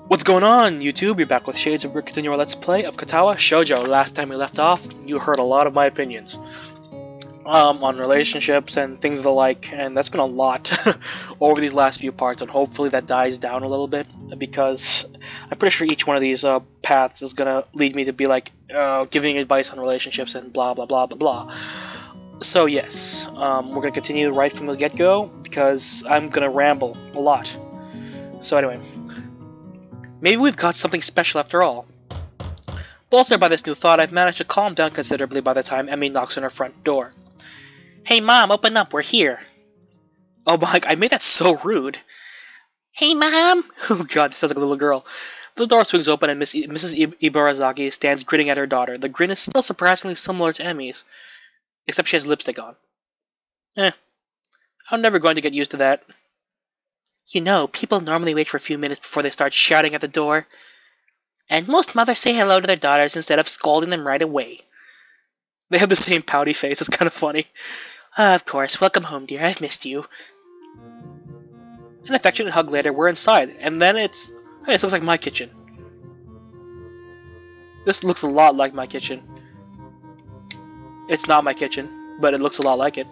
What's going on, YouTube? You're back with Shades of. We're continuing our Let's Play of Katawa Shoujo. Last time we left off, you heard a lot of my opinions on relationships and things of the like, and that's been a lot over these last few parts, and hopefully that dies down a little bit, because I'm pretty sure each one of these paths is gonna lead me to be like giving advice on relationships and blah blah blah blah blah. So yes, we're gonna continue right from the get-go, because I'm gonna ramble a lot. So anyway. Maybe we've got something special after all. Bolstered by this new thought, I've managed to calm down considerably by the time Emmy knocks on her front door. Hey Mom, open up, we're here. Oh my, I made that so rude. Hey Mom! Oh god, this sounds like a little girl. The door swings open and Mrs. Ibarazaki stands grinning at her daughter. The grin is still surprisingly similar to Emmy's, except she has lipstick on. I'm never going to get used to that. You know, people normally wait for a few minutes before they start shouting at the door. And most mothers say hello to their daughters instead of scolding them right away. They have the same pouty face, it's kind of funny. Of course, welcome home, dear, I've missed you. An affectionate hug later, we're inside, and then hey, this looks like my kitchen. This looks a lot like my kitchen. It's not my kitchen, but it looks a lot like it.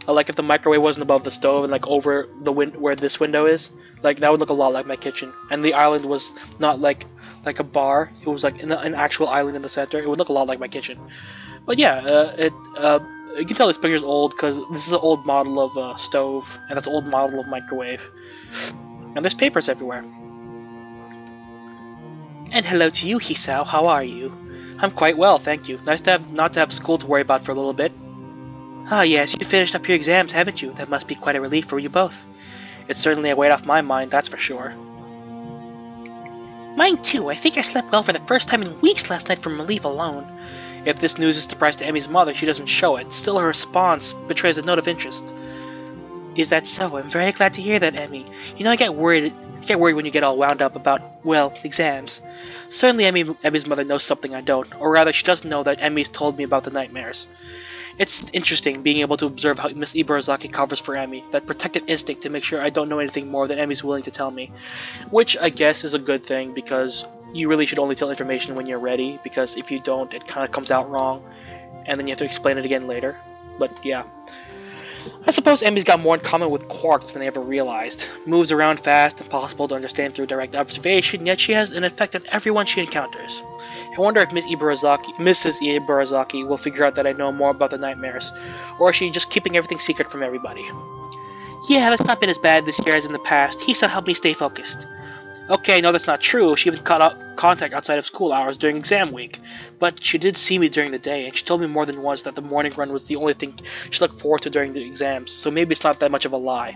Like if the microwave wasn't above the stove and like over the where this window is, like that would look a lot like my kitchen. And the island was not like a bar; it was like an actual island in the center. It would look a lot like my kitchen. But yeah, you can tell this picture's old because this is an old model of stove, and that's an old model of microwave. And there's papers everywhere. And hello to you, Hisao. How are you? I'm quite well, thank you. Nice to not to have school to worry about for a little bit. Ah yes, you finished up your exams, haven't you? That must be quite a relief for you both. It's certainly a weight off my mind, that's for sure. Mine too. I think I slept well for the first time in weeks last night from relief alone. If this news is a surprise to Emmy's mother, she doesn't show it. Still, her response betrays a note of interest. Is that so? I'm very glad to hear that, Emmy. You know, I get worried when you get all wound up about, well, exams. Certainly Emmy's mother knows something I don't, or rather she doesn't know that Emmy's told me about the nightmares. It's interesting being able to observe how Miss Ibarazaki covers for Emmy, that protective instinct to make sure I don't know anything more than Emmy's willing to tell me. Which I guess is a good thing, because you really should only tell information when you're ready, because if you don't, it kind of comes out wrong, and then you have to explain it again later. But yeah. I suppose Emmy's got more in common with quarks than I ever realized. Moves around fast, impossible to understand through direct observation, yet she has an effect on everyone she encounters. I wonder if Mrs. Ibarazaki will figure out that I know more about the nightmares, or is she just keeping everything secret from everybody? Yeah, that's not been as bad this year as in the past. Hisa helped me stay focused. Okay, no, that's not true. She even cut out contact outside of school hours during exam week. But she did see me during the day, and she told me more than once that the morning run was the only thing she looked forward to during the exams, so maybe it's not that much of a lie.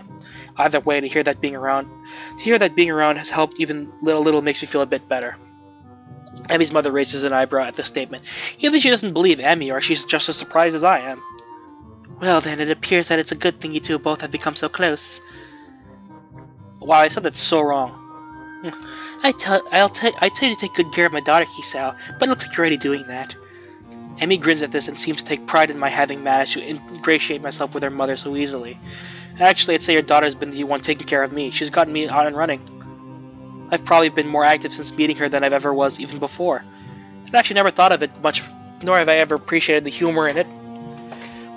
Either way, to hear that being around has helped even little makes me feel a bit better. Emmy's mother raises an eyebrow at this statement. Either she doesn't believe Emmy, or she's just as surprised as I am. Well then, it appears that it's a good thing you two both have become so close. Wow, I said that so wrong. I tell you to take good care of my daughter, Hisao, but it looks like you're already doing that. Emmy grins at this and seems to take pride in my having managed to ingratiate myself with her mother so easily. Actually, I'd say your daughter's been the one taking care of me. She's gotten me out and running. I've probably been more active since meeting her than I've ever was even before. I'd actually never thought of it much, nor have I ever appreciated the humor in it.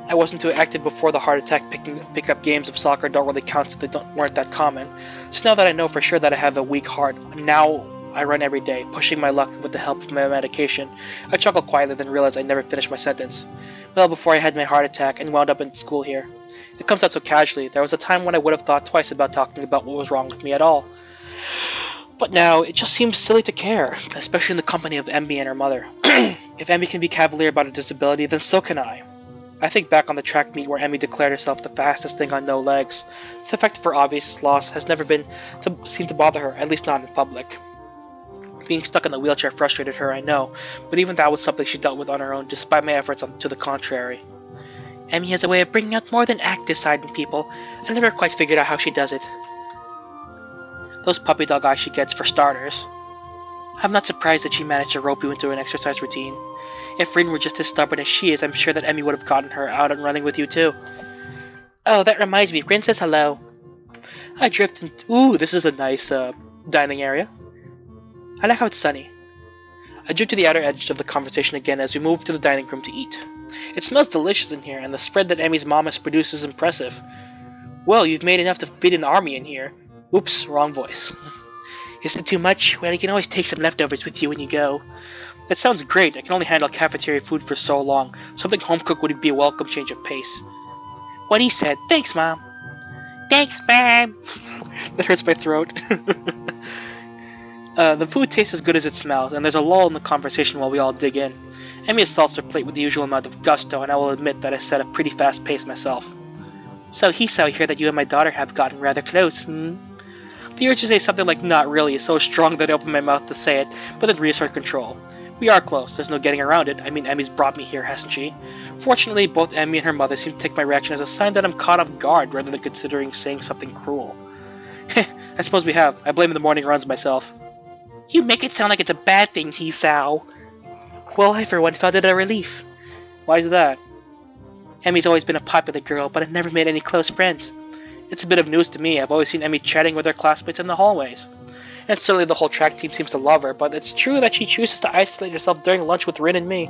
I wasn't too active before the heart attack. Pick up games of soccer don't really count since they weren't that common. So now that I know for sure that I have a weak heart, now I run every day, pushing my luck with the help of my medication. I chuckle quietly, then realize I never finished my sentence. Well, before I had my heart attack and wound up in school here. It comes out so casually. There was a time when I would have thought twice about talking about what was wrong with me at all. But now, it just seems silly to care, especially in the company of Emmy and her mother. If Emmy can be cavalier about a disability, then so can I. I think back on the track meet where Emmy declared herself the fastest thing on no legs. This effect for obvious loss has never seemed to bother her, at least not in public. Being stuck in the wheelchair frustrated her, I know, but even that was something she dealt with on her own, despite my efforts to the contrary. Emmy has a way of bringing out more than active side in people. I never quite figured out how she does it. Those puppy dog eyes she gets, for starters. I'm not surprised that she managed to rope you into an exercise routine. If Rin were just as stubborn as she is, I'm sure that Emmy would have gotten her out and running with you too. Oh, that reminds me, Rin says hello. I drift into— ooh, this is a nice dining area. I like how it's sunny. I drew to the outer edge of the conversation again as we moved to the dining room to eat. It smells delicious in here, and the spread that Emmy's mom has produced is impressive. Well, you've made enough to feed an army in here. Oops, wrong voice. Is it too much? Well, you can always take some leftovers with you when you go. That sounds great. I can only handle cafeteria food for so long. Something home-cooked would be a welcome change of pace. What he said. Thanks, Mom. Thanks, Mom. That hurts my throat. The food tastes as good as it smells, and there's a lull in the conversation while we all dig in. Emmy assaults her plate with the usual amount of gusto, and I will admit that I set a pretty fast pace myself. So I hear that you and my daughter have gotten rather close, hmm? The urge to say something like not really is so strong that I open my mouth to say it, but then reassert control. We are close, there's no getting around it. I mean, Emmy's brought me here, hasn't she? Fortunately, both Emmy and her mother seem to take my reaction as a sign that I'm caught off guard rather than considering saying something cruel. Heh, I suppose we have. I blame the morning runs myself. You make it sound like it's a bad thing, Hisao. Well, I for one found it a relief. Why is that? Emmy's always been a popular girl, but I've never made any close friends. It's a bit of news to me. I've always seen Emmy chatting with her classmates in the hallways. And certainly the whole track team seems to love her, but it's true that she chooses to isolate herself during lunch with Rin and me.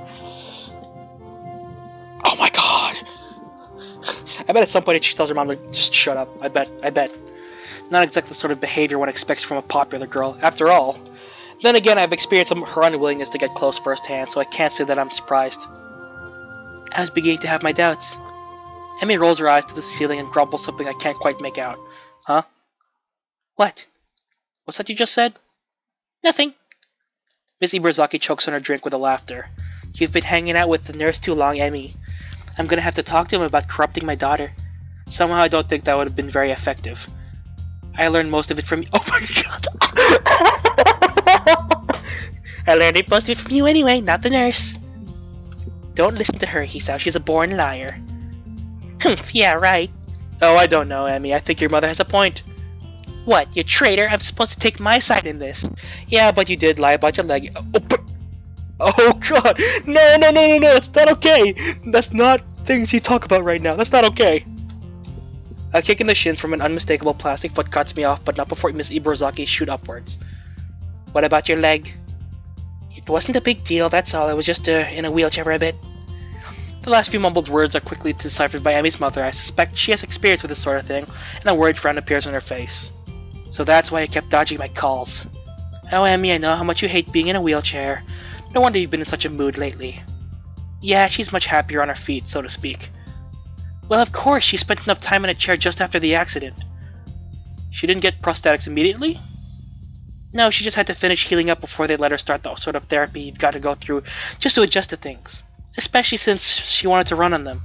Oh my god! I bet at some point she tells her mom to just shut up. I bet. Not exactly the sort of behavior one expects from a popular girl, after all. Then again, I've experienced her unwillingness to get close firsthand, so I can't say that I'm surprised. I was beginning to have my doubts. Emmy rolls her eyes to the ceiling and grumbles something I can't quite make out. Huh? What? What's that you just said? Nothing. Miss Ibarazaki chokes on her drink with a laughter. You've been hanging out with the nurse too long, Emmy. I'm gonna have to talk to him about corrupting my daughter. Somehow I don't think that would have been very effective. I learned most of it from you. Oh my god! I learned it most of it from you anyway, not the nurse. Don't listen to her, Hisao. She's a born liar. Humph, yeah, right. Oh, I don't know, Emmy. I think your mother has a point. What, you traitor? I'm supposed to take my side in this. Yeah, but you did lie about your leg. Oh god! No! It's not okay! That's not things you talk about right now. That's not okay. A kick in the shins from an unmistakable plastic foot cuts me off, but not before Miss Ibarazaki shoot upwards. What about your leg? It wasn't a big deal, that's all. I was just in a wheelchair for a bit. The last few mumbled words are quickly deciphered by Emmy's mother. I suspect she has experience with this sort of thing, and a worried frown appears on her face. So that's why I kept dodging my calls. Oh, Emmy, I know how much you hate being in a wheelchair. No wonder you've been in such a mood lately. Yeah, she's much happier on her feet, so to speak. Well, of course, she spent enough time in a chair just after the accident. She didn't get prosthetics immediately? No, she just had to finish healing up before they let her start the sort of therapy you've got to go through just to adjust to things. Especially since she wanted to run on them.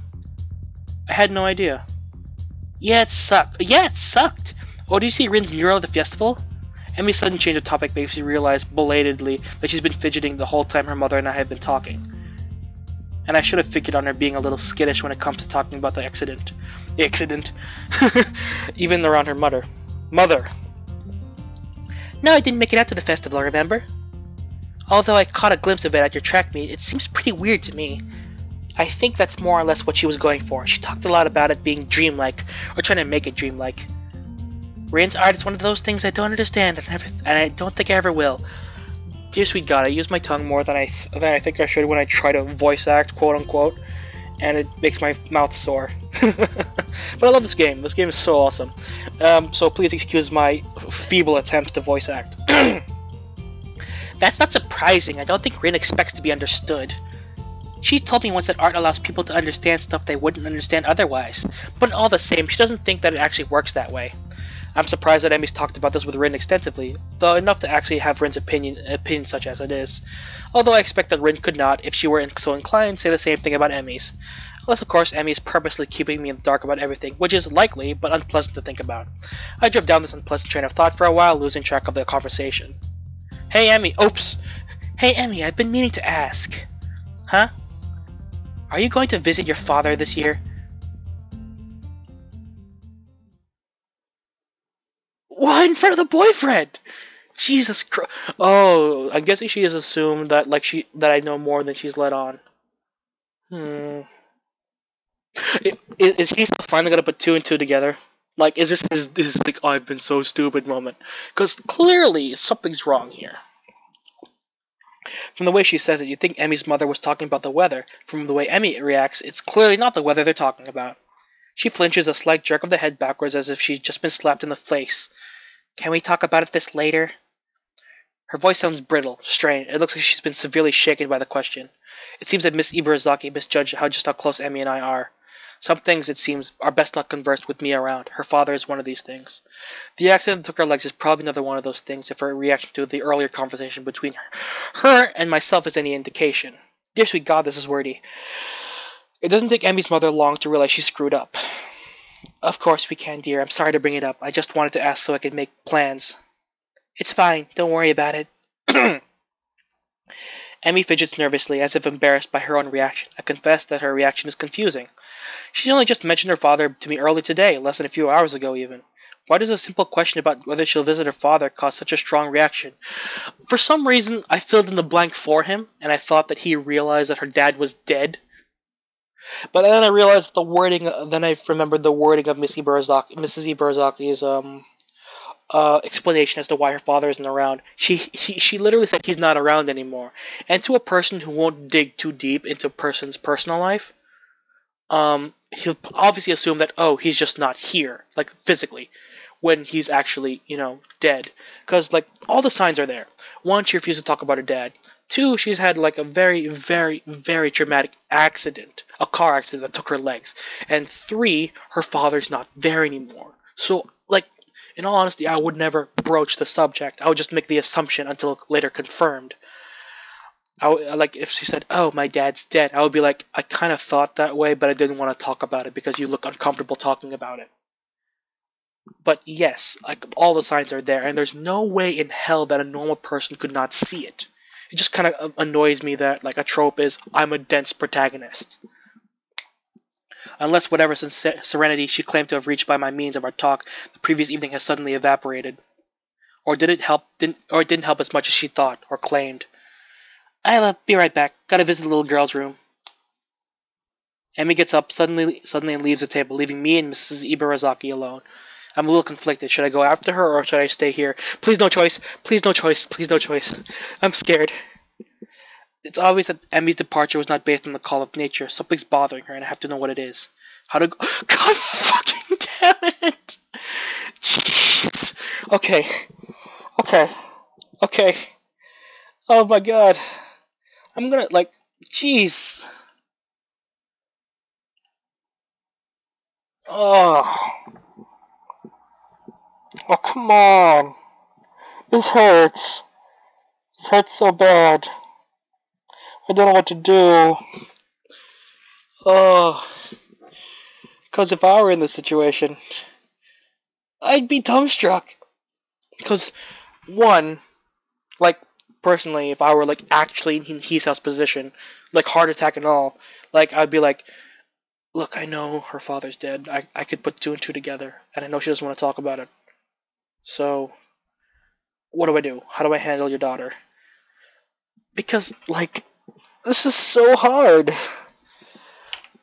I had no idea. Yeah, it sucked. Oh, do you see Rin's mural at the festival? Emmy's sudden change of topic makes me realize belatedly that she's been fidgeting the whole time her mother and I have been talking. And I should have figured on her being a little skittish when it comes to talking about the accident. Even around her mother. No, I didn't make it out to the festival, remember? Although I caught a glimpse of it at your track meet, it seems pretty weird to me. I think that's more or less what she was going for. She talked a lot about it being dreamlike, or trying to make it dreamlike. Rin's art is one of those things I don't understand, and I don't think I ever will. Dear sweet God, I use my tongue more than I think I should when I try to voice act, quote unquote, and it makes my mouth sore. But I love this game. This game is so awesome. So please excuse my feeble attempts to voice act. That's not surprising. I don't think Rin expects to be understood. She told me once that art allows people to understand stuff they wouldn't understand otherwise, but all the same, she doesn't think that it actually works that way. I'm surprised that Emmy's talked about this with Rin extensively, though enough to actually have Rin's opinion such as it is. Although I expect that Rin could not, if she were so inclined, say the same thing about Emmy's. Unless, of course, Emmy is purposely keeping me in the dark about everything, which is likely, but unpleasant to think about. I drove down this unpleasant train of thought for a while, losing track of the conversation. Hey, Emmy! Oops! Hey, Emmy, I've been meaning to ask. Huh? Are you going to visit your father this year? What? In front of the boyfriend? Jesus Christ. Oh, I'm guessing she has assumed that that I know more than she's let on. Is he still finally gonna put two and two together? Like, is this like, oh, I've been so stupid moment? Because clearly something's wrong here. From the way she says it, you'd think Emmy's mother was talking about the weather. From the way Emmy reacts, it's clearly not the weather they're talking about. She flinches, a slight jerk of the head backwards as if she'd just been slapped in the face. Can we talk about this later? Her voice sounds brittle, strained. It looks like she's been severely shaken by the question. It seems that Miss Ibarazaki misjudged how close Emmy and I are. Some things, it seems, are best not conversed with me around. Her father is one of these things. The accident that took her legs is probably another one of those things, if her reaction to the earlier conversation between her and myself is any indication. Dear sweet God, this is wordy. It doesn't take Emmy's mother long to realize she screwed up. Of course we can, dear. I'm sorry to bring it up. I just wanted to ask so I could make plans. It's fine. Don't worry about it. Emmy fidgets nervously, as if embarrassed by her own reaction. I confess that her reaction is confusing. She only just mentioned her father to me early today, less than a few hours ago even. Why does a simple question about whether she'll visit her father cause such a strong reaction? For some reason, I filled in the blank for him, and I thought that he realized that her dad was dead. But then I realized the wording. Then I remembered the wording of Mrs. Ibarazaki's explanation as to why her father isn't around. She literally said he's not around anymore. And to a person who won't dig too deep into a person's personal life, he'll obviously assume that, oh, he's just not here, like physically, when he's actually, dead. Because, like, all the signs are there. One, she refused to talk about her dad. Two, she's had, like, a very, very, very traumatic accident. A car accident that took her legs. And three, her father's not there anymore. So, like, in all honesty, I would never broach the subject. I would just make the assumption until later confirmed. Like, if she said, oh, my dad's dead, I would be like, I kind of thought that way, but I didn't want to talk about it because you look uncomfortable talking about it. But yes, like, all the signs are there, and there's no way in hell that a normal person could not see it. It just kind of annoys me that, like, a trope is, I'm a dense protagonist. Unless whatever serenity she claimed to have reached by my means of our talk the previous evening has suddenly evaporated. Or did it help? It didn't help as much as she thought, or claimed. I'll be right back. Gotta visit the little girl's room. Emmy gets up suddenly and leaves the table, leaving me and Mrs. Ibarazaki alone. I'm a little conflicted. Should I go after her, or should I stay here? Please no choice. Please no choice. Please no choice. I'm scared. It's obvious that Emmy's departure was not based on the call of nature. Something's bothering her, and I have to know what it is. How to go... God fucking damn it! Jeez. Okay. Oh my god. I'm gonna, like... Jeez. Oh, come on. This hurts. This hurts so bad. I don't know what to do. Oh, because if I were in this situation, I'd be dumbstruck. Because, one, like, personally, if I were, like, actually in Hisao's position, like, heart attack and all, like, I'd be like, look, I know her father's dead. I could put two and two together, and I know she doesn't want to talk about it. So, what do I do? How do I handle your daughter? Because, like, this is so hard.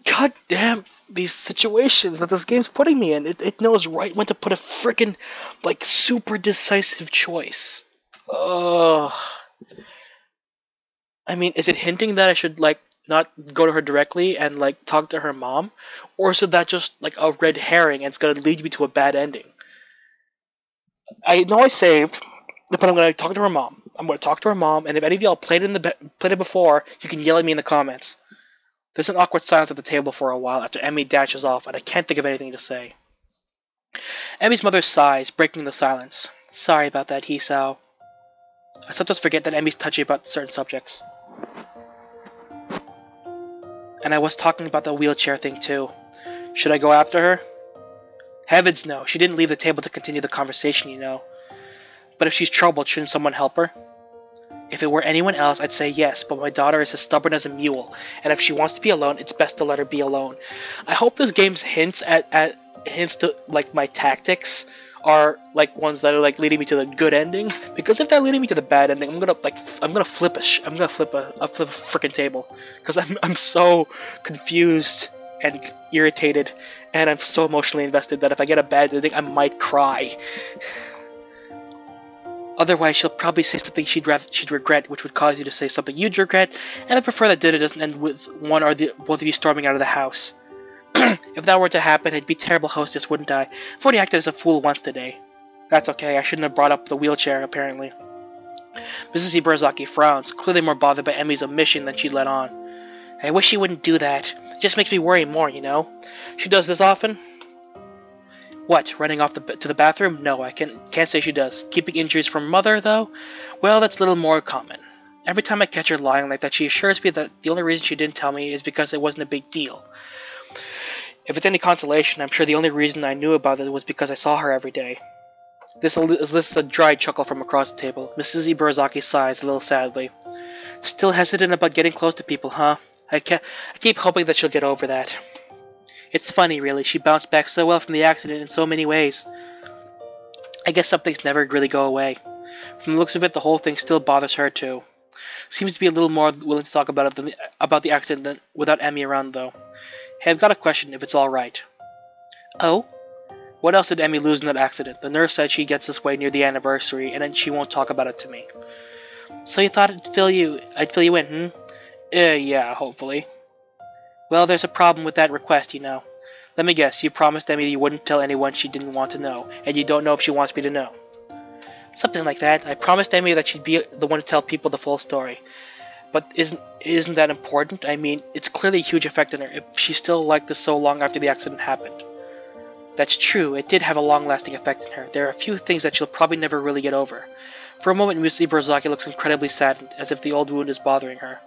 God damn these situations that this game's putting me in. It knows right when to put a frickin', like, super decisive choice. Ugh. I mean, is it hinting that I should, like, not go to her directly and, like, talk to her mom? Or is that just, like, a red herring and it's gonna lead me to a bad ending? I know I saved, but I'm gonna talk to her mom. I'm gonna talk to her mom, and if any of y'all played it before, you can yell at me in the comments. There's an awkward silence at the table for a while after Emmy dashes off, and I can't think of anything to say. Emmy's mother sighs, breaking the silence. Sorry about that, Hisao. I sometimes forget that Emmy's touchy about certain subjects. And I was talking about the wheelchair thing too. Should I go after her? Heavens no, she didn't leave the table to continue the conversation, you know. But if she's troubled, shouldn't someone help her? If it were anyone else, I'd say yes, but my daughter is as stubborn as a mule, and if she wants to be alone, it's best to let her be alone. I hope this game's hints to, like, my tactics are, like, ones that are, like, leading me to the good ending, because if they're leading me to the bad ending, I'm gonna flip a frickin' table, because I'm so confused. and irritated, and I'm so emotionally invested that if I get a bad ending, I might cry. Otherwise, she'll probably say something she'd regret, which would cause you to say something you'd regret, and I prefer that dinner doesn't end with one or both of you storming out of the house. If that were to happen, I'd be terrible hostess, wouldn't I? I've already acted as a fool once today. That's okay, I shouldn't have brought up the wheelchair, apparently. Mrs. Iburazaki frowns, clearly more bothered by Emi's omission than she'd let on. I wish she wouldn't do that. It just makes me worry more, you know? She does this often? What, running off to the bathroom? No, I can't say she does. Keeping injuries from mother, though? Well, that's a little more common. Every time I catch her lying like that, she assures me that the only reason she didn't tell me is because it wasn't a big deal. If it's any consolation, I'm sure the only reason I knew about it was because I sasaw her every day. This elicits a dry chuckle from across the table. Mrs. Iburazaki sighs a little sadly. Still hesitant about getting close to people, huh? I keep hoping that she'll get over that. It's funny, really. She bounced back so well from the accident in so many ways. I guess some things never really go away. From the looks of it, the whole thing still bothers her, too. Seems to be a little more willing to talk about the accident without Emmy around, though. Hey, I've got a question, if it's alright. Oh? What else did Emmy lose in that accident? The nurse said she gets this way near the anniversary, and then she won't talk about it to me. So you thought I'd fill you in, yeah, hopefully. Well, there's a problem with that request, you know. Let me guess, you promised Emmy you wouldn't tell anyone she didn't want to know, and you don't know if she wants me to know. Something like that. I promised Emmy that she'd be the one to tell people the full story. But isn't that important? I mean, it's clearly a huge effect on her if she's still like this so long after the accident happened. That's true, it did have a long-lasting effect on her. There are a few things that she'll probably never really get over. For a moment, Miss Iburazaki looks incredibly saddened, as if the old wound is bothering her.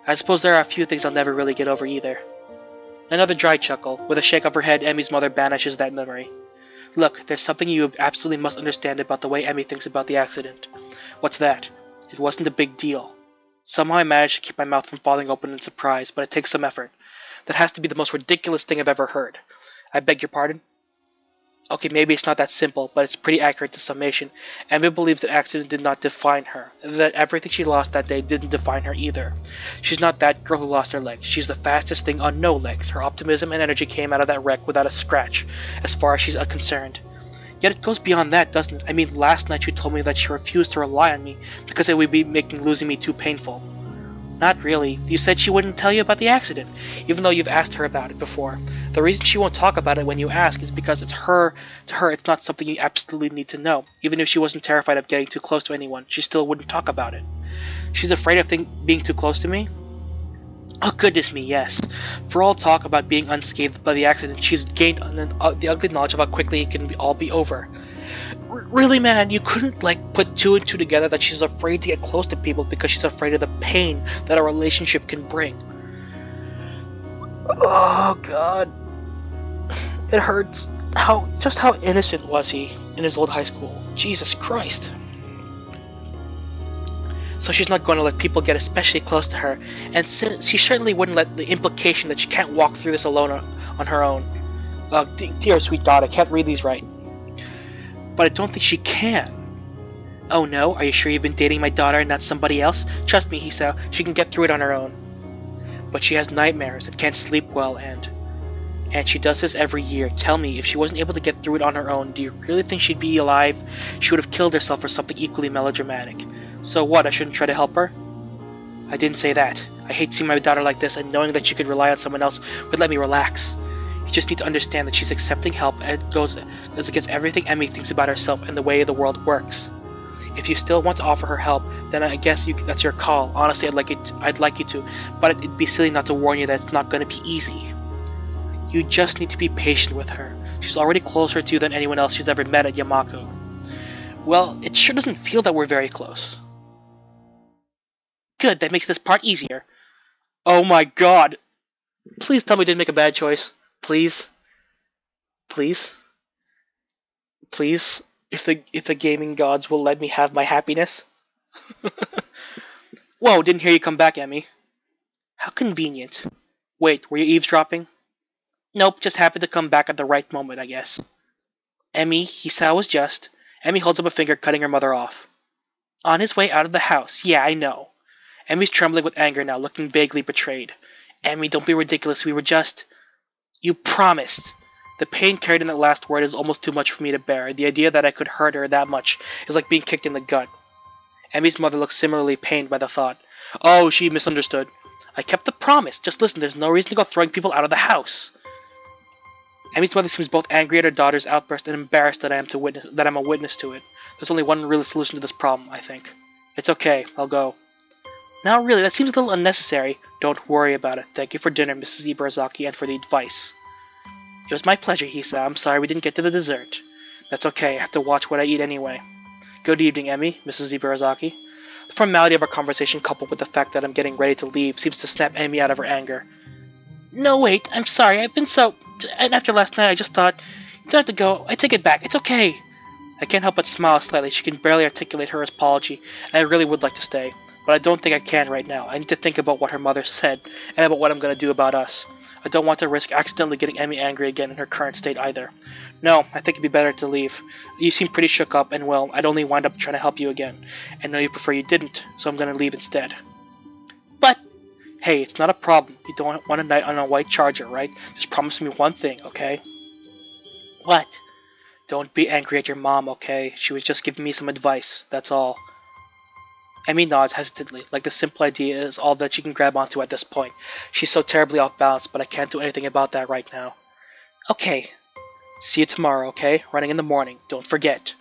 I suppose there are a few things I'll never really get over either. Another dry chuckle. With a shake of her head, Emmy's mother banishes that memory. Look, there's something you absolutely must understand about the way Emmy thinks about the accident. What's that? It wasn't a big deal. Somehow I managed to keep my mouth from falling open in surprise, but it takes some effort. That has to be the most ridiculous thing I've ever heard. I beg your pardon? Okay, maybe it's not that simple, but it's pretty accurate to summation. Emmy believes that accident did not define her, and that everything she lost that day didn't define her either. She's not that girl who lost her legs. She's the fastest thing on no legs. Her optimism and energy came out of that wreck without a scratch, as far as she's concerned. Yet it goes beyond that, doesn't it? I mean, last night she told me that she refused to rely on me because it would be making losing me too painful. Not really. You said she wouldn't tell you about the accident, even though you've asked her about it before. The reason she won't talk about it when you ask is because to her it's not something you absolutely need to know. Even if she wasn't terrified of getting too close to anyone, she still wouldn't talk about it. She's afraid of being too close to me? Oh goodness me, yes. For all talk about being unscathed by the accident, she's gained the ugly knowledge of how quickly it can all be over. Really, man, you couldn't, put two and two together that she's afraid to get close to people because she's afraid of the pain that a relationship can bring. Oh, God. It hurts. Just how innocent was he in his old high school? Jesus Christ. So she's not going to let people get especially close to her, and she certainly wouldn't let the implication that she can't walk through this alone on her own. Dear sweet God, I can't read these right. But I don't think she can. Oh no, are you sure you've been dating my daughter and not somebody else? Trust me, Hisao, she can get through it on her own. But she has nightmares and can't sleep well, and she does this every year. Tell me, if she wasn't able to get through it on her own, do you really think she'd be alive? She would have killed herself for something equally melodramatic. So what, I shouldn't try to help her? I didn't say that. I hate seeing my daughter like this, and knowing that she could rely on someone else would let me relax. You just need to understand that she's accepting help, and it goes against everything Emmy thinks about herself and the way the world works. If you still want to offer her help, then I guess that's your call. Honestly, I'd like you to, but it'd be silly not to warn you that it's not going to be easy. You just need to be patient with her. She's already closer to you than anyone else she's ever met at Yamaku. Well, it sure doesn't feel that we're very close. Good, that makes this part easier. Oh my god! Please tell me I didn't make a bad choice. Please? Please? Please? If the gaming gods will let me have my happiness? Whoa, didn't hear you come back, Emmy. How convenient. Wait, were you eavesdropping? Nope, just happened to come back at the right moment, I guess. Emmy, Hisao was just... Emmy holds up a finger, cutting her mother off. On his way out of the house. Yeah, I know. Emmy's trembling with anger now, looking vaguely betrayed. Emmy, don't be ridiculous, we were just... You promised. The pain carried in that last word is almost too much for me to bear. The idea that I could hurt her that much is like being kicked in the gut. Emmy's mother looked similarly pained by the thought. Oh, she misunderstood. I kept the promise. Just listen, there's no reason to go throwing people out of the house. Emmy's mother seems both angry at her daughter's outburst and embarrassed that I'm a witness to it. There's only one real solution to this problem, I think. It's okay, I'll go. Now really, that seems a little unnecessary. Don't worry about it. Thank you for dinner, Mrs. Ibarazaki, and for the advice. It was my pleasure, he said. I'm sorry we didn't get to the dessert. That's okay, I have to watch what I eat anyway. Good evening, Emmy, Mrs. Ibarazaki. The formality of our conversation coupled with the fact that I'm getting ready to leave seems to snap Emmy out of her anger. No, wait, I'm sorry, I've been so... And after last night, I just thought... You don't have to go, I take it back, it's okay. I can't help but smile slightly. She can barely articulate her apology, and I really would like to stay. But I don't think I can right now. I need to think about what her mother said, and about what I'm going to do about us. I don't want to risk accidentally getting Emmy angry again in her current state either. No, I think it'd be better to leave. You seem pretty shook up, and well, I'd only wind up trying to help you again. I know you prefer you didn't, so I'm going to leave instead. But... Hey, it's not a problem. You don't want a night on a white charger, right? Just promise me one thing, okay? What? Don't be angry at your mom, okay? She was just giving me some advice, that's all. Emmy nods hesitantly, like the simple idea is all that she can grab onto at this point. She's so terribly off balance, but I can't do anything about that right now. Okay. See you tomorrow, okay? Running in the morning. Don't forget.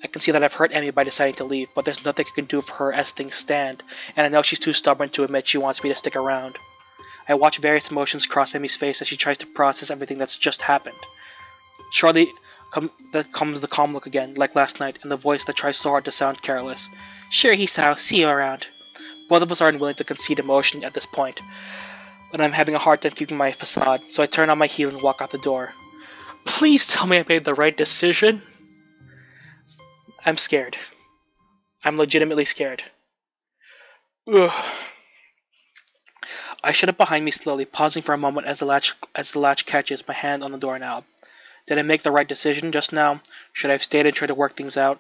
I can see that I've hurt Emmy by deciding to leave, but there's nothing I can do for her as things stand, and I know she's too stubborn to admit she wants me to stick around. I watch various emotions cross Emmy's face as she tries to process everything that's just happened. Shortly comes the calm look again, like last night, and the voice that tries so hard to sound careless. Sure, Hisao, see you around. Both of us are unwilling to concede emotion at this point, but I'm having a hard time keeping my facade, so I turn on my heel and walk out the door. Please tell me I made the right decision. I'm scared. I'm legitimately scared. Ugh. I shut it behind me slowly, pausing for a moment as the latch catches my hand on the doorknob. Did I make the right decision just now? Should I have stayed and tried to work things out?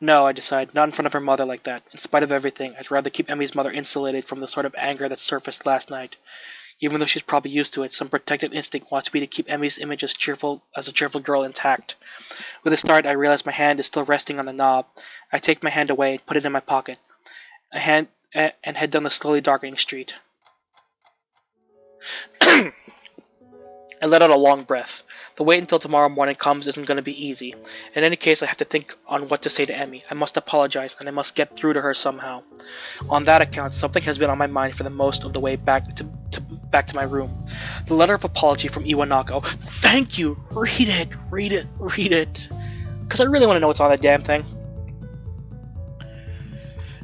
No, I decide, not in front of her mother like that. In spite of everything, I'd rather keep Emmy's mother insulated from the sort of anger that surfaced last night. Even though she's probably used to it, some protective instinct wants me to keep Emmy's image as a cheerful girl intact. With a start, I realize my hand is still resting on the knob. I take my hand away and put it in my pocket, and head down the slowly darkening street. I let out a long breath. The wait until tomorrow morning comes isn't going to be easy. In any case, I have to think on what to say to Emmy. I must apologize, and I must get through to her somehow. On that account, something has been on my mind for the most of the way back to my room. The letter of apology from Iwanako. Thank you! Read it! Read it! Read it! Because I really want to know what's on that damn thing.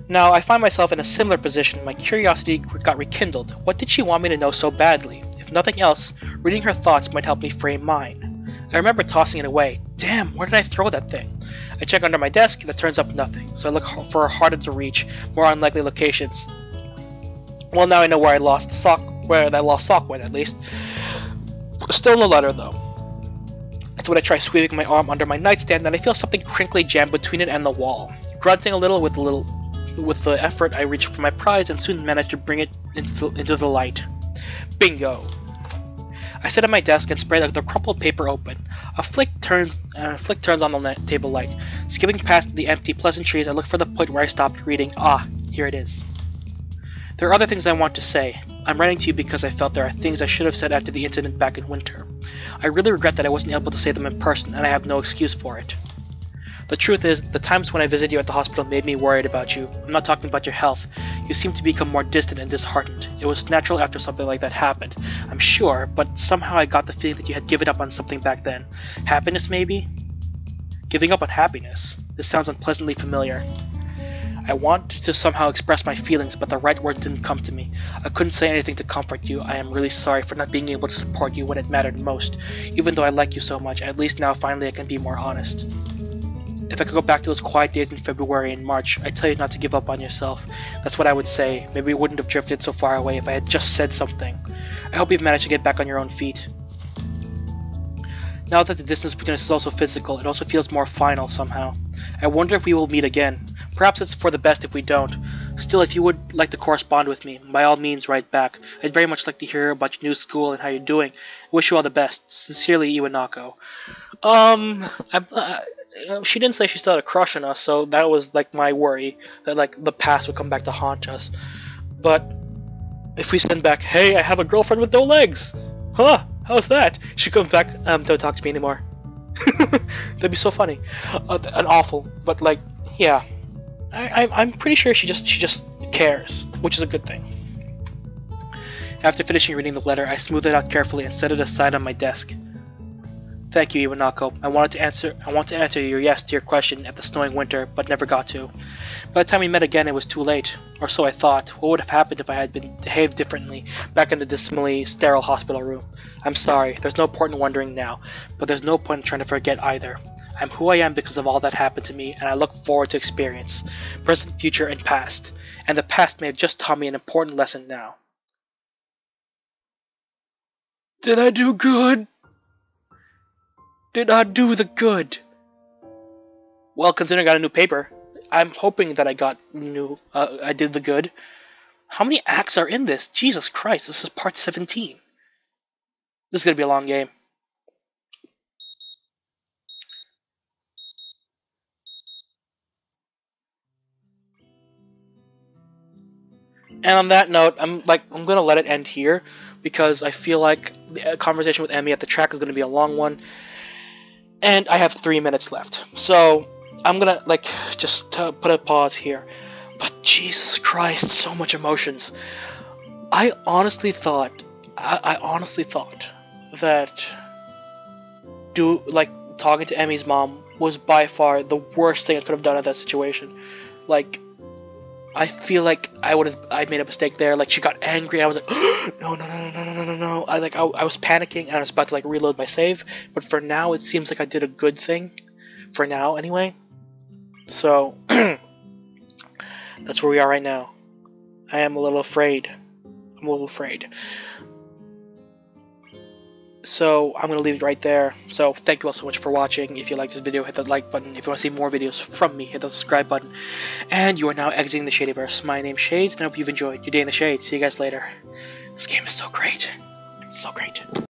Now, I find myself in a similar position. My curiosity got rekindled. What did she want me to know so badly? If nothing else, reading her thoughts might help me frame mine. I remember tossing it away. Damn, where did I throw that thing? I check under my desk, and it turns up nothing, so I look for harder to reach, more unlikely locations. Well, now I know where I lost the sock, where that lost sock went, at least. Still no letter, though. It's when I try sweeping my arm under my nightstand that I feel something crinkly jammed between it and the wall. Grunting a little with the effort, I reach for my prize and soon manage to bring it into the light. Bingo! I sit at my desk and spread the crumpled paper open. A flick turns on the table light. Skipping past the empty pleasantries, I look for the point where I stopped reading. Ah, here it is. There are other things I want to say. I'm writing to you because I felt there are things I should have said after the incident back in winter. I really regret that I wasn't able to say them in person, and I have no excuse for it. The truth is, the times when I visited you at the hospital made me worried about you. I'm not talking about your health. You seem to become more distant and disheartened. It was natural after something like that happened, I'm sure, but somehow I got the feeling that you had given up on something back then. Happiness, maybe? Giving up on happiness? This sounds unpleasantly familiar. I want to somehow express my feelings, but the right words didn't come to me. I couldn't say anything to comfort you. I am really sorry for not being able to support you when it mattered most. Even though I like you so much, at least now finally I can be more honest. If I could go back to those quiet days in February and March, I'd tell you not to give up on yourself. That's what I would say. Maybe we wouldn't have drifted so far away if I had just said something. I hope you've managed to get back on your own feet. Now that the distance between us is also physical, it also feels more final somehow. I wonder if we will meet again. Perhaps it's for the best if we don't. Still, if you would like to correspond with me, by all means write back. I'd very much like to hear about your new school and how you're doing. Wish you all the best. Sincerely, Iwanako. She didn't say she still had a crush on us, so that was like my worry that like the past would come back to haunt us. But if we send back, hey, I have a girlfriend with no legs, huh? How's that? She comes back, don't talk to me anymore. That'd be so funny, and awful. But like, yeah, I'm pretty sure she just cares, which is a good thing. After finishing reading the letter, I smoothed it out carefully and set it aside on my desk. Thank you, Iwanako. I want to answer your yes to your question at the snowing winter, but never got to. By the time we met again, it was too late, or so I thought. What would have happened if I had been behaved differently back in the dismally sterile hospital room? I'm sorry. There's no point in wondering now, but there's no point in trying to forget either. I'm who I am because of all that happened to me, and I look forward to experience, present, future, and past. And the past may have just taught me an important lesson now. Did I do good? Did I do the good? Well, considering I got a new paper, I'm hoping that I did the good. How many acts are in this? Jesus Christ, this is part 17. This is gonna be a long game. And on that note, I'm gonna let it end here because I feel like the conversation with Emmy at the track is gonna be a long one. And I have 3 minutes left, so I'm gonna just put a pause here. But Jesus Christ, so much emotions. I honestly thought that talking to Emmy's mom was by far the worst thing I could have done in that situation. Like, I feel like I made a mistake there. Like, she got angry and I was like, no. I was panicking and I was about to reload my save, but for now it seems like I did a good thing. For now anyway. So that's where we are right now. I am a little afraid. So I'm going to leave it right there. So thank you all so much for watching. If you like this video, hit that like button. If you want to see more videos from me, hit the subscribe button. And you are now exiting the Shadyverse. My name's Shades, and I hope you've enjoyed your day in the Shades. See you guys later. This game is so great. It's so great.